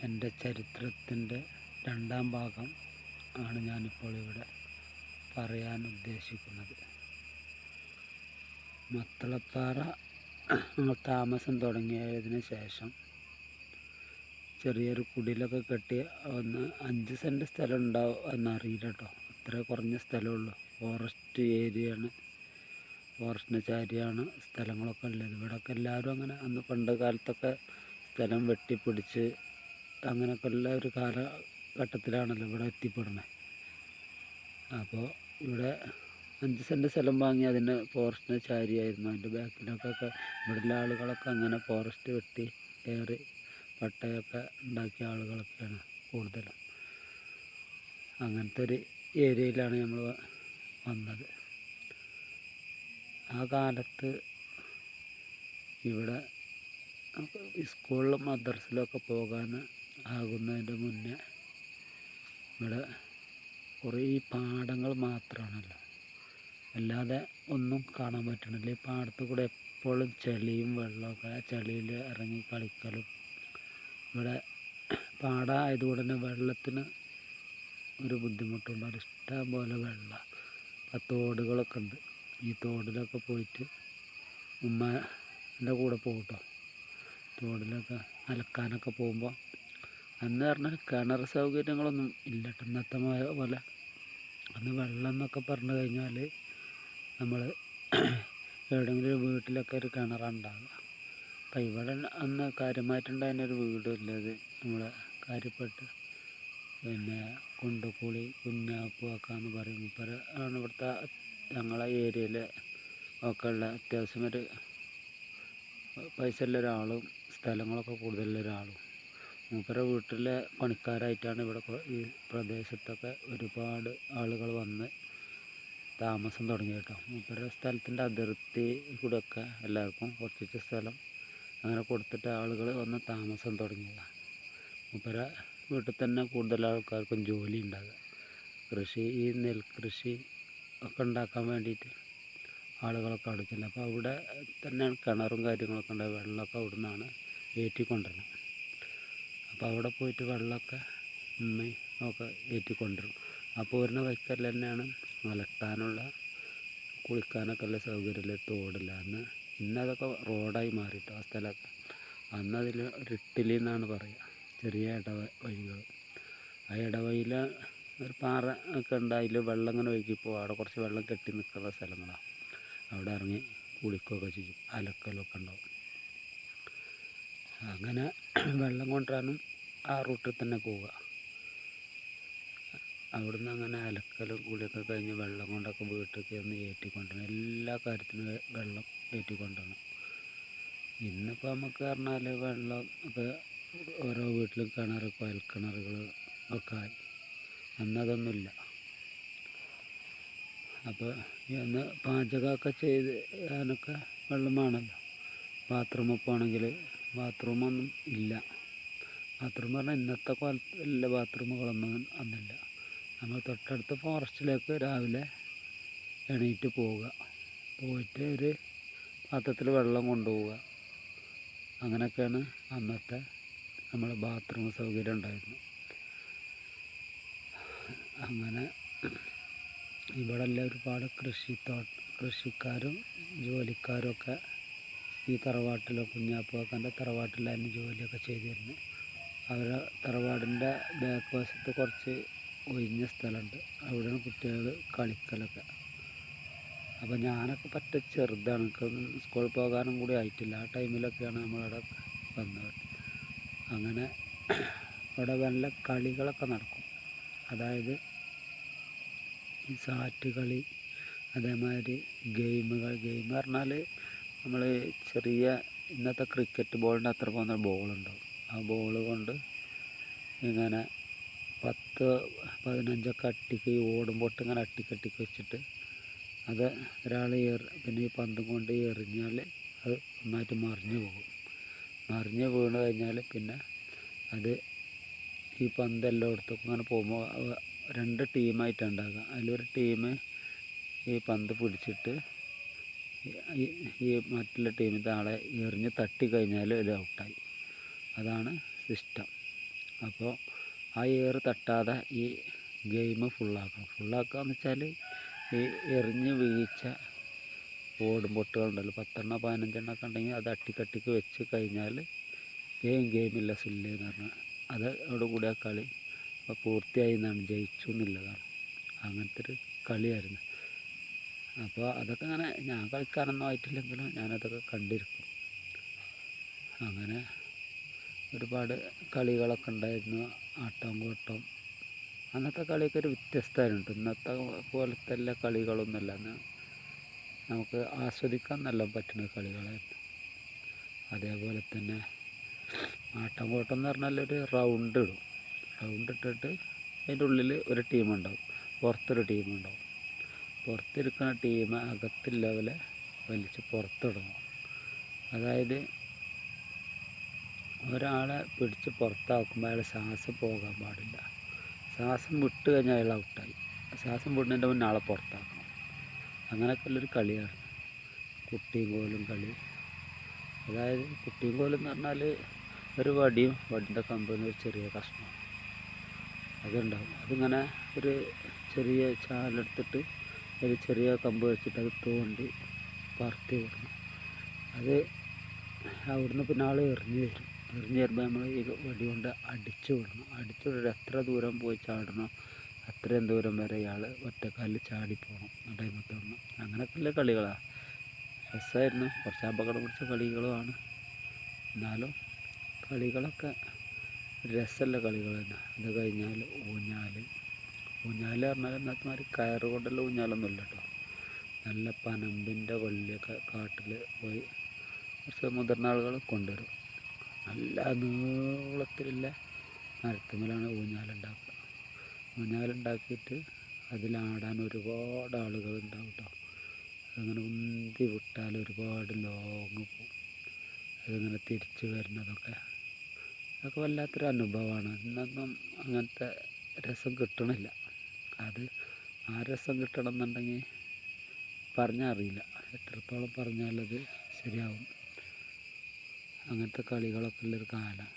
എൻ്റെ ചരിത്രത്തിൻ്റെ രണ്ടാം ഭാഗം ആണ് ഞാനിപ്പോൾ ഇവിടെ പറയാൻ ഉദ്ദേശിക്കുന്നത്. മത്തളപ്പാറ താമസം തുടങ്ങിയതിന് ശേഷം ചെറിയൊരു കുടിലൊക്കെ കെട്ടി 5 സെൻറ്റ് സ്ഥലം ഉണ്ടാവും എന്നറിയില്ല കേട്ടോ. അത്ര കുറഞ്ഞ സ്ഥലമുള്ളൂ. ഫോറസ്റ്റ് ഏരിയയാണ്, ഫോറസ്റ്റിന് ചാരിയാണ് സ്ഥലങ്ങളൊക്കെ ഉള്ളത്. ഇവിടെയൊക്കെ എല്ലാവരും അങ്ങനെ അന്ന് പണ്ട് കാലത്തൊക്കെ സ്ഥലം വെട്ടിപ്പിടിച്ച് അങ്ങനെയൊക്കെ ഉള്ള ഒരു കാലഘട്ടത്തിലാണല്ലോ ഇവിടെ എത്തിപ്പെടുന്നത്. അപ്പോൾ ഇവിടെ 5 സെൻറ്റ് സ്ഥലം വാങ്ങി അതിന് ഫോറസ്റ്റിന് ചാരിയായിരുന്നു. അതിൻ്റെ ബാക്കിലൊക്കെ ഇവിടെയുള്ള ആളുകളൊക്കെ അങ്ങനെ ഫോറസ്റ്റ് വെട്ടി കയറി പട്ടയൊക്കെ ഉണ്ടാക്കിയ ആളുകളൊക്കെയാണ് കൂടുതലും. അങ്ങനത്തെ ഒരു ഏരിയയിലാണ് നമ്മൾ വന്നത്. ആ കാലത്ത് ഇവിടെ സ്കൂളിലും മദ്രസയിലൊക്കെ പോകാൻ ആകുന്നതിൻ്റെ മുന്നേ ഇവിടെ കുറേ പാടങ്ങൾ മാത്രമാണല്ലോ, അല്ലാതെ ഒന്നും കാണാൻ പറ്റണില്ല. ഈ പാടത്ത് കൂടെ എപ്പോഴും ചെളിയും വെള്ളമൊക്കെ, ആ ചെളിയിൽ ഇറങ്ങി കളിക്കലും. ഇവിടെ പാടമായതുകൊണ്ട് തന്നെ വെള്ളത്തിന് ഒരു ബുദ്ധിമുട്ടുണ്ട്. അത് ഇഷ്ടം പോലെ വെള്ളം. ആ തോടുകളൊക്കെ ഉണ്ട്. ഈ തോടിലൊക്കെ പോയിട്ട് ഉമ്മൻ്റെ കൂടെ പോകും കേട്ടോ. തോടിലൊക്കെ അലക്കാനൊക്കെ പോകുമ്പോൾ അന്ന് പറഞ്ഞാൽ കിണർ സൗകര്യങ്ങളൊന്നും ഇല്ല കേട്ടോ. ഇന്നത്തെ പോലെ അന്ന് വെള്ളം എന്നൊക്കെ പറഞ്ഞു കഴിഞ്ഞാൽ നമ്മൾ എവിടെയെങ്കിലും ഒരു വീട്ടിലൊക്കെ ഒരു കിണറാണ് ഉണ്ടാകുക. അപ്പം ഇവിടെ അന്ന് കാര്യമായിട്ടുണ്ടായിരുന്നൊരു വീടില്ലത് നമ്മളെ കാര്യപ്പെട്ട് പിന്നെ കുണ്ടുകൂളി കുഞ്ഞാപ്പുവക്കാന്ന് പറയും. ആണ് ഇവിടുത്തെ ഞങ്ങളെ ഏരിയയിൽ ഒക്കെ ഉള്ള അത്യാവശ്യം ഒരു പൈസ ഉള്ള ഒരാളും സ്ഥലങ്ങളൊക്കെ കൂടുതലുള്ള ഒരാളും. മൂപ്പരെ വീട്ടിലെ പണിക്കാരായിട്ടാണ് ഇവിടെ ഈ പ്രദേശത്തൊക്കെ ഒരുപാട് ആളുകൾ വന്ന് താമസം തുടങ്ങി കേട്ടോ. മൂപ്പരുടെ സ്ഥലത്തിൻ്റെ അതിർത്തി കൂടെയൊക്കെ എല്ലാവർക്കും കുറച്ച് സ്ഥലം അങ്ങനെ കൊടുത്തിട്ട് ആളുകൾ വന്ന് താമസം തുടങ്ങിയതാണ്. മൂപ്പരെ വീട്ടിൽ തന്നെ കൂടുതൽ ആൾക്കാർക്കും ജോലി ഉണ്ടാകുക. ഈ നെൽകൃഷി ഒക്കെ ഉണ്ടാക്കാൻ വേണ്ടിയിട്ട് ആളുകളൊക്കെ അവിടെ ചെല്ലും. അപ്പോൾ അവിടെ തന്നെയാണ് കിണറും കാര്യങ്ങളൊക്കെ ഉണ്ടാകുക. വെള്ളമൊക്കെ അവിടെ നിന്നാണ് ഏറ്റിക്കൊണ്ടുവരുന്നത്. അപ്പോൾ അവിടെ പോയിട്ട് വെള്ളമൊക്കെ ഉമ്മയും ഒക്കെ ഏറ്റിക്കൊണ്ടുവരും. അപ്പോൾ വരുന്ന വൈക്കൽ തന്നെയാണ് അലക്കാനുള്ള കുളിക്കാനൊക്കെ ഉള്ള സൗകര്യമില്ല, തോടില്ല. ഇന്നതൊക്കെ റോഡായി മാറിയിട്ട് ആ സ്ഥലമൊക്കെ. അന്നതിൽ ഒരു ഇട്ടിലി എന്നാണ് പറയുക, ചെറിയ ഇടവഴികൾ. ആ ഇടവഴിയിൽ ഒരു പാറ ഒക്കെ ഉണ്ട്. അതിൽ വെള്ളം ഇങ്ങനെ ഒഴുകിപ്പോൾ അവിടെ കുറച്ച് വെള്ളം കെട്ടി നിൽക്കുന്ന സ്ഥലങ്ങളാണ്. അവിടെ ഇറങ്ങി കുളിക്കുകയൊക്കെ ചെയ്യും, അലക്കലൊക്കെ ഉണ്ടാവും. അങ്ങനെ വെള്ളം കൊണ്ടുവരാനും ആ റൂട്ടിൽ തന്നെ പോവുക. അവിടുന്ന് അങ്ങനെ അലക്കലും കുളിയൊക്കെ കഴിഞ്ഞ് വെള്ളം കൊണ്ടൊക്കെ വീട്ടിലേക്ക് ഒന്ന് ഏറ്റിക്കൊണ്ടുവരണം. എല്ലാ കാര്യത്തിനും വെള്ളം ഏറ്റിക്കൊണ്ടുവരണം. ഇന്നിപ്പോൾ നമുക്ക് പറഞ്ഞാൽ വെള്ളം ഒക്കെ ഓരോ വീട്ടിലും കിണർ, കുഴൽക്കിണറുകൾ ഒക്കെ ആയി. അന്നതൊന്നുമില്ല. അപ്പോൾ ഇന്ന് പാചകമൊക്കെ ചെയ്ത് അതിനൊക്കെ വെള്ളം വേണമല്ലോ. ബാത്റൂമിൽ പോകണമെങ്കിൽ ബാത്റൂമൊന്നും ഇല്ല. ബാത്റൂം പറഞ്ഞാൽ ഇന്നത്തെ കാലത്തുള്ള ബാത്റൂമുകളൊന്നും അന്നില്ല. നമ്മൾ തൊട്ടടുത്ത ഫോറസ്റ്റിലേക്ക് രാവിലെ എണീറ്റ് പോവുക, പോയിട്ട് ഒരു പാത്രത്തിൽ വെള്ളം കൊണ്ടുപോവുക. അങ്ങനെയൊക്കെയാണ് അന്നത്തെ നമ്മൾ ബാത്റൂം സൗകര്യം ഉണ്ടായിരുന്നു. അങ്ങനെ ഇവിടെ എല്ലാം ഒരുപാട് കൃഷിക്കാരും ജോലിക്കാരും ഒക്കെ ഈ തറവാട്ടിലോ കുഞ്ഞാപ്പുവക്കൻ്റെ തറവാട്ടിലായിരുന്നു ജോലിയൊക്കെ ചെയ്തിരുന്നു. അവരെ തറവാടിൻ്റെ ബാക്ക് വശത്ത് കുറച്ച് ഒഴിഞ്ഞ സ്ഥലമുണ്ട്. അവിടെയാണ് കുട്ടികൾ കളിക്കലൊക്കെ. അപ്പോൾ ഞാനൊക്കെ പറ്റ ചെറുതാണ്, എനിക്കൊന്നും സ്കൂളിൽ പോകാനും കൂടി ആയിട്ടില്ല. ആ ടൈമിലൊക്കെയാണ് നമ്മളവിടെ വന്നത്. അങ്ങനെ അവിടെ വല്ല കളികളൊക്കെ നടക്കും. അതായത് ഈ സാറ്റ് കളി, അതേമാതിരി ഗെയിം പറഞ്ഞാൽ നമ്മൾ ചെറിയ ഇന്നത്തെ ക്രിക്കറ്റ് ബോളിൻ്റെ അത്ര പോകുന്ന ബോളുണ്ടാവും. ആ ബോൾ കൊണ്ട് ഇങ്ങനെ 10-15 അട്ടിക്ക് ഈ ഓടും പൊട്ട് ഇങ്ങനെ അട്ടിക്കട്ടിക്ക് വെച്ചിട്ട് അത് ഒരാൾ പിന്നെ ഈ പന്തും കൊണ്ട് എറിഞ്ഞാൽ അത് നന്നായിട്ട് മറിഞ്ഞു പോകും. മറിഞ്ഞ് വീണ് കഴിഞ്ഞാൽ പിന്നെ അത് ഈ പന്ത് എല്ലായിടത്തും അങ്ങനെ പോകുമ്പോൾ 2 ടീമായിട്ടാണ് ഉണ്ടാകുക. അതിലൊരു ടീം ഈ പന്ത് പിടിച്ചിട്ട് ഈ മറ്റുള്ള ടീമിൻ്റെ ആളെ എറിഞ്ഞ് തട്ടിക്കഴിഞ്ഞാൽ ഇത് ഔട്ടായി. അതാണ് സിസ്റ്റം. അപ്പോൾ ആ ഏറ് തട്ടാതെ ഈ ഗെയിം ഫുള്ളാക്കണം. ഫുള്ളാക്കുകയെന്ന് വെച്ചാൽ ഈ എറിഞ്ഞ് വീഴ്ച ഓടും പൊട്ടുകളുണ്ടല്ലോ, 10 15 ഒക്കെ ഉണ്ടെങ്കിൽ അത് അട്ടിക്കട്ടിക്ക് വെച്ച് കഴിഞ്ഞാൽ ഗെയിമില്ല സില്ല് എന്ന് പറഞ്ഞാൽ അതോട് കൂടി ആ കളി പൂർത്തിയായി എന്നാണ്, ജയിച്ചു എന്നുള്ളതാണ്. അങ്ങനത്തെ ഒരു കളിയായിരുന്നു. അപ്പോൾ അതൊക്കെ അങ്ങനെ ഞാൻ കളിക്കാനൊന്നും ആയിട്ടില്ലെങ്കിലും ഞാനതൊക്കെ കണ്ടിരിക്കും. അങ്ങനെ ഒരുപാട് കളികളൊക്കെ ഉണ്ടായിരുന്നു. ആട്ടം അന്നത്തെ കളിയൊക്കെ ഒരു വ്യത്യസ്തമായിരുന്നു. ഇന്നത്തെ പോലത്തെ എല്ലാ കളികളൊന്നുമല്ല, അന്ന് നമുക്ക് ആസ്വദിക്കാൻ നല്ല പറ്റുന്ന കളികളായിരുന്നു. അതേപോലെ തന്നെ ആട്ടം എന്ന് പറഞ്ഞാൽ ഒരു റൗണ്ട് ഇടും. റൗണ്ട് ഇട്ടിട്ട് അതിൻ്റെ ഉള്ളിൽ ഒരു ടീമുണ്ടാവും, പുറത്തൊരു ടീമുണ്ടാവും. പുറത്തിരിക്കുന്ന ടീം അകത്തുള്ളവരെ വലിച്ച് പുറത്തിടണം. അതായത് ഒരാളെ പിടിച്ച് പുറത്താക്കുമ്പോൾ അയാൾ ശ്വാസം പോകാൻ പാടില്ല. ശ്വാസം വിട്ട് കഴിഞ്ഞാൽ അയാൾ ഔട്ടായി. ശ്വാസം വിടുന്നതിൻ്റെ മുന്നേ ആളെ പുറത്താക്കണം. അങ്ങനെയൊക്കെയുള്ളൊരു കളിയാണ് കുട്ടിയും കോലും കളി. അതായത് കുട്ടിയും കോലും എന്ന് പറഞ്ഞാൽ ഒരു വടിൻ്റെ കമ്പിന് ഒരു ചെറിയ കഷ്ണം അതുണ്ടാവും. അതിങ്ങനെ ഒരു ചെറിയ ചാലെടുത്തിട്ട് ഒരു ചെറിയ കമ്പ് വെച്ചിട്ട് അത് തോണ്ടി പറത്തി വിടണം. അത് അവിടുന്ന് പിന്നെ ആൾ എറിഞ്ഞ് വരുമ്പോൾ നമ്മൾ ഈ വടി കൊണ്ട് അടിച്ചു വിടണം. അടിച്ചു വിട്ടിട്ട് എത്ര ദൂരം പോയി ചാടണം അത്രയും ദൂരം വരെ ഇയാൾ ഒറ്റക്കാലിൽ ചാടിപ്പോകണം, ടൈമത്ത് വിടണം. അങ്ങനെയൊക്കെയുള്ള കളികളാണ്. രസമായിരുന്നു. കുറച്ച് അപകടം പിടിച്ച കളികളുമാണ്, എന്നാലും കളികളൊക്കെ രസമുള്ള കളികൾ തന്നെ. അത് കഴിഞ്ഞാൽ ഊഞ്ഞാൽ പറഞ്ഞാൽ ഇന്നത്തെ മാതിരി കയറ് കൊണ്ടുള്ള ഊഞ്ഞാലൊന്നും ഇല്ല കേട്ടോ. നല്ല പനമ്പിൻ്റെ വള്ളിയൊക്കെ കാട്ടിൽ പോയി കുറച്ച് മുതിർന്ന ആളുകൾ കൊണ്ടുവരും. നല്ല നീളത്തിലുള്ള മരത്തുമ്മലാണ് ഊഞ്ഞാലുണ്ടാക്കുക. ഊഞ്ഞാലുണ്ടാക്കിയിട്ട് അതിലാടാൻ ഒരുപാട് ആളുകൾ ഉണ്ടാവും കേട്ടോ. അങ്ങനെ ഉന്തി വിട്ടാൽ ഒരുപാട് ലോങ്ങ് പോകും. അതിങ്ങനെ തിരിച്ച് വരുന്നതൊക്കെ അതൊക്കെ വല്ലാത്തൊരു അനുഭവമാണ്. ഇന്നൊന്നും അങ്ങനത്തെ രസം കിട്ടണില്ല. അത് ആ രസം കിട്ടണം എന്നുണ്ടെങ്കിൽ പറഞ്ഞാൽ അറിയില്ല, എത്രത്തോളം പറഞ്ഞാലത് ശരിയാവും. അങ്ങനത്തെ കളികളൊക്കെ ഉള്ളൊരു കാലം.